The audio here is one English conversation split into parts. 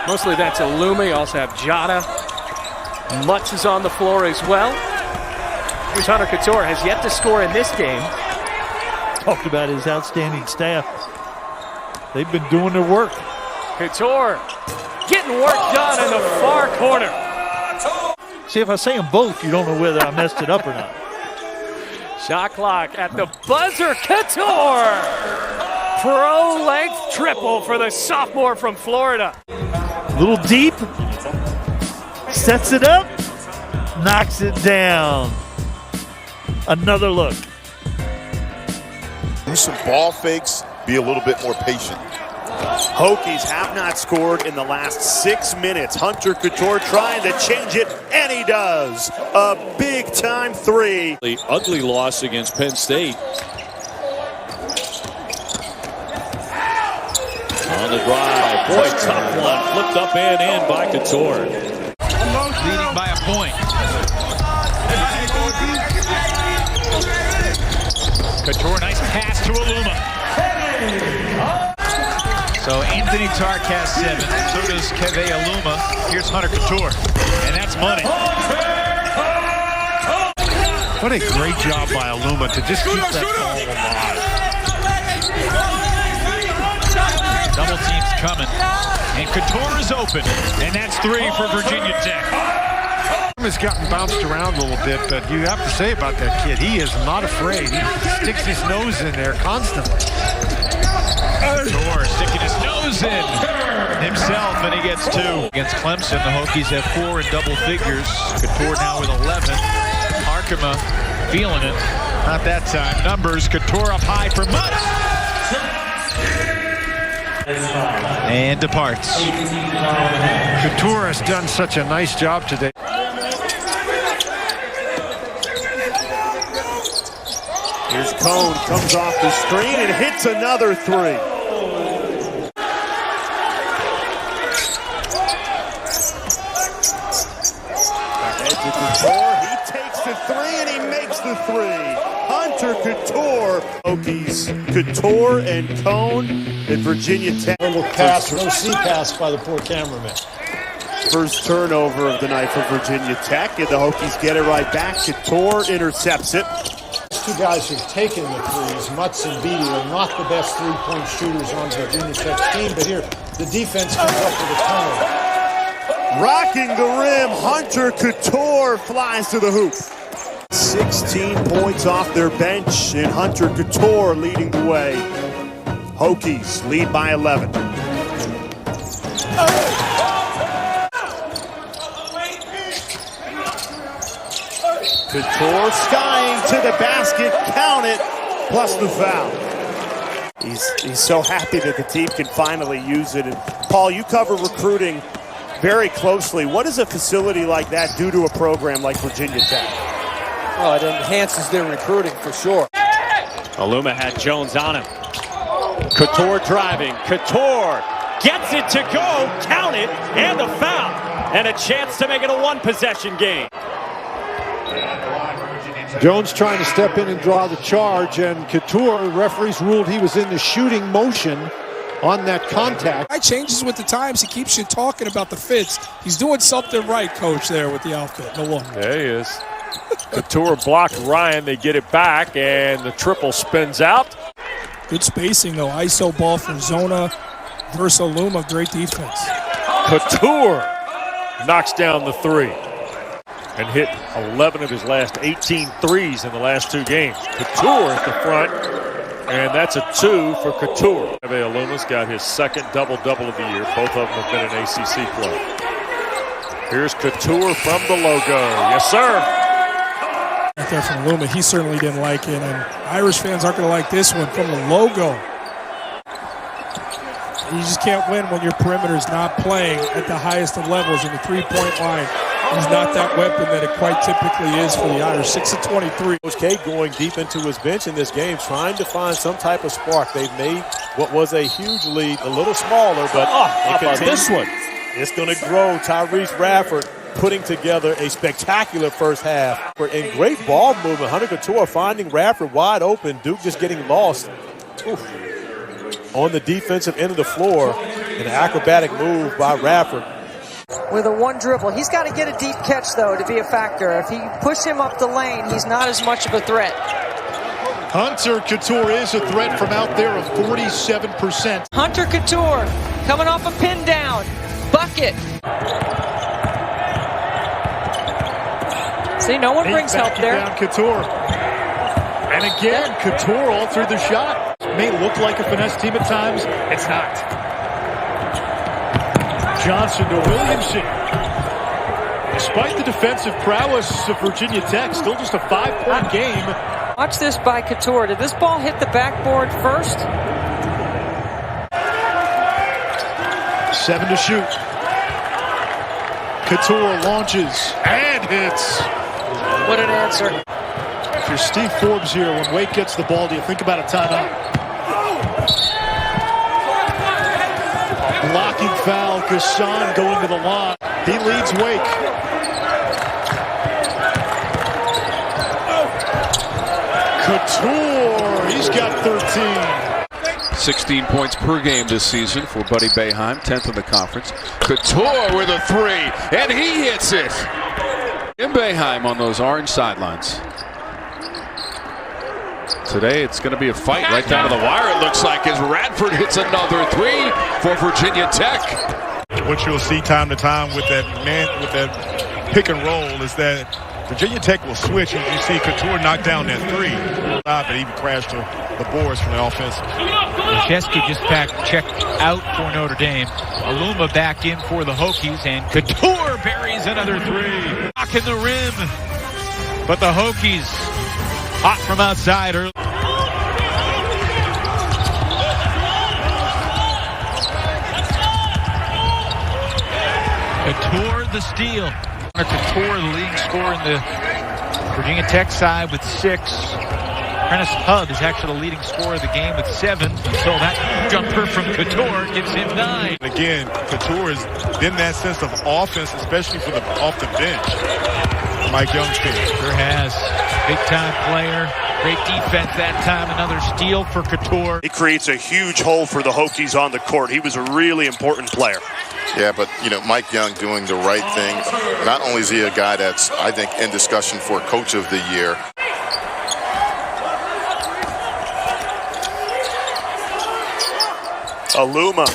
Mostly that's Aluma. You also have Jada. Mutz is on the floor as well. Here's Hunter Cattoor, has yet to score in this game. Talked about his outstanding staff. They've been doing their work. Cattoor getting work done in the far corner. See, if I say them both, you don't know whether I messed it up or not. Shot clock at the buzzer. Cattoor! Pro-length triple for the sophomore from Florida. Little deep. Sets it up. Knocks it down. Another look. Do some ball fakes. Be a little bit more patient. Hokies have not scored in the last 6 minutes. Hunter Cattoor trying to change it, and he does. A big-time three. The ugly loss against Penn State. On the drive. Boy, tough one. Flipped up and in by Cattoor. Leading by a point. Cattoor, nice pass to Aluma. So Anthony Tark has 7, so does Keve Aluma. Here's Hunter Cattoor, and that's money. What a great job by Aluma to just keep that ball alive. Double teams coming, and Cattoor is open, and that's 3 for Virginia Tech. He's gotten bounced around a little bit, but you have to say about that kid, he is not afraid. He sticks his nose in there constantly. Cattoor sticking his nose in himself, and he gets 2. Against Clemson, the Hokies have 4 in double figures. Cattoor now with 11. Harkema feeling it. Not that time. Numbers. Cattoor up high for Mutz. And departs. Cattoor has done such a nice job today. Here's Cone, comes off the screen and hits another 3. Ahead to Cattoor, he takes the 3 and he makes the 3. Hunter Cattoor. Hokies, Cattoor and Cone at Virginia Tech. Little pass, no C pass by the poor cameraman. First turnover of the night for Virginia Tech, and the Hokies get it right back. Cattoor intercepts it. Two guys who've taken the threes, Mutz and Beatty, are not the best three-point shooters on Virginia Tech's team, but here the defense comes up with a turnover. Rocking the rim, Hunter Cattoor flies to the hoop. 16 points off their bench, and Hunter Cattoor leading the way. Hokies lead by 11. Cattoor skying to the basket, count it, plus the foul. He's so happy that the team can finally use it. And Paul, you cover recruiting very closely. What does a facility like that do to a program like Virginia Tech? Well, it enhances their recruiting for sure. Aluma had Jones on him. Cattoor driving. Cattoor gets it to go, count it, and the foul. And a chance to make it a one-possession game. Jones trying to step in and draw the charge, and Cattoor, the referees ruled he was in the shooting motion on that contact. He changes with the times. He keeps you talking about the fits. He's doing something right, coach, there with the outfit. No wonder. There he is. Cattoor blocked Ryan. They get it back, and the triple spins out. Good spacing, though. ISO ball from Zona versus Aluma. Great defense. Cattoor knocks down the 3 and hit 11 of his last 18 threes in the last 2 games. Cattoor at the front, and that's a 2 for Cattoor. Aluma's got his second double-double of the year. Both of them have been an ACC play. Here's Cattoor from the logo. Yes, sir. Right there from Aluma. He certainly didn't like it, and Irish fans aren't going to like this one from the logo. You just can't win when your perimeter is not playing at the highest of levels in the three-point line. He's not that weapon that it quite typically is for the Irish. 6 of 23. Coach K going deep into his bench in this game, trying to find some type of spark. They've made what was a huge lead a little smaller, but how about this one? It's going to grow. Tyrese Radford putting together a spectacular first half. And great ball movement. Hunter Cattoor finding Radford wide open. Duke just getting lost. Oof. On the defensive end of the floor. An acrobatic move by Radford. With a one dribble. He's got to get a deep catch, though, to be a factor. If he push him up the lane, he's not as much of a threat. Hunter Cattoor is a threat from out there of 47%. Hunter Cattoor coming off a pin down. Bucket. See, no one brings help there. Down Cattoor. And again, Cattoor all through the shot. May look like a finesse team at times. It's not. Johnson to Williamson. Despite the defensive prowess of Virginia Tech, still just a 5-point game. Watch this by Cattoor. Did this ball hit the backboard first? 7 to shoot. Cattoor launches and hits. What an answer. If you're Steve Forbes here, when Wake gets the ball, do you think about a timeout? Blocking foul, Gasson going to the line. He leads Wake. Cattoor, he's got 13. 16 points per game this season for Buddy Boeheim, 10th in the conference. Cattoor with a 3, and he hits it. And Boeheim on those orange sidelines. Today it's going to be a fight right down to the wire, it looks like, as Radford hits another 3 for Virginia Tech. What you'll see time to time with that pick and roll is that Virginia Tech will switch, and you see Cattoor knock down that 3. But even crashed the boards from the offense. Chesky just checked out for Notre Dame. Aluma back in for the Hokies, and Cattoor buries another 3. Knocking the rim. But the Hokies hot from outside early. Cattoor the steal. Cattoor, the leading scorer in the Virginia Tech side with 6. Prentice Hub is actually the leading scorer of the game with 7. So that jumper from Cattoor gives him 9. Again, Cattoor has been that sense of offense, especially for off the bench. Mike Young's team. Sure has. Big-time player. Great defense that time. Another steal for Cattoor. He creates a huge hole for the Hokies on the court. He was a really important player. Yeah, but, Mike Young doing the right thing. Not only is he a guy that's, I think, in discussion for Coach of the Year. Aluma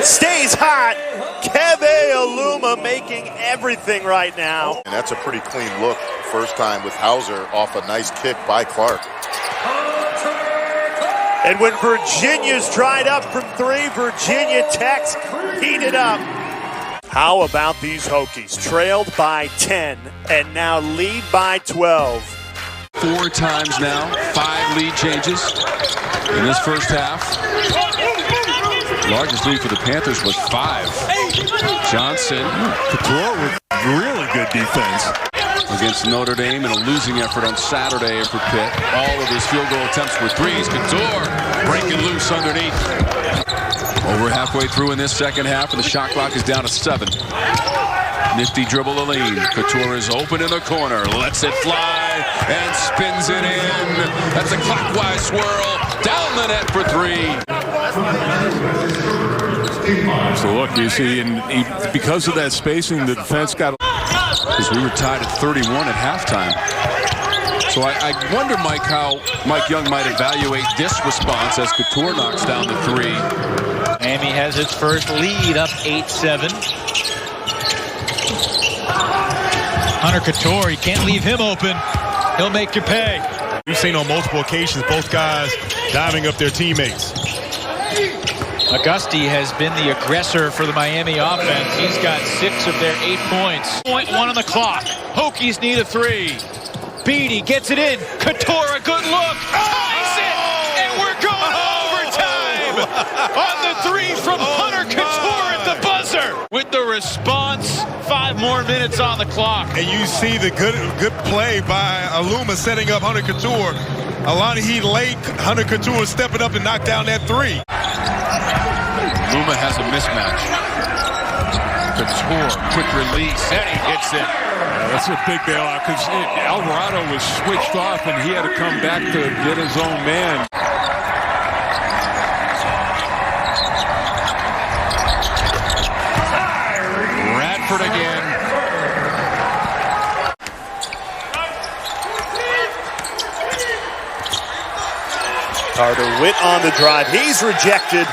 stays hot. Keve Aluma making everything right now. And that's a pretty clean look. First time with Hauser off a nice kick by Clark. And when Virginia's dried up from 3, Virginia Tech's heated up. How about these Hokies? Trailed by 10 and now lead by 12. 4 times now, 5 lead changes in this first half. Largest lead for the Panthers was 5. Johnson. Cattoor with really good defense. Against Notre Dame in a losing effort on Saturday for Pitt. All of his field goal attempts were 3s. Cattoor breaking loose underneath. Over halfway through in this second half, and the shot clock is down to 7. Nifty dribble to lean. Cattoor is open in the corner. Lets it fly and spins it in. That's a clockwise swirl. Down the net for 3. So look, you see, because of that spacing, the defense got... Because we were tied at 31 at halftime. So I wonder, Mike, how Mike Young might evaluate this response as Cattoor knocks down the 3. Miami has its first lead, up 8-7. Hunter Cattoor, you can't leave him open. He'll make you pay. We've seen on multiple occasions both guys diving up their teammates. Auguste has been the aggressor for the Miami offense. He's got 6 of their 8 points. 0.1 on the clock. Hokies need a 3. Beatty gets it in. Cattoor, a good look. Ties it! And we're going overtime! On the 3 from Hunter Cattoor at the buzzer. With the response, 5 more minutes on the clock. And you see the good play by Aluma setting up Hunter Cattoor. Alani Heat late. Hunter Cattoor stepping up and knocked down that 3. Luma has a mismatch. Cattoor, quick release, and he hits it. That's a big bailout because Alvarado was switched off and he had to come back to get his own man. effort again. Carter Witt on the drive. He's rejected.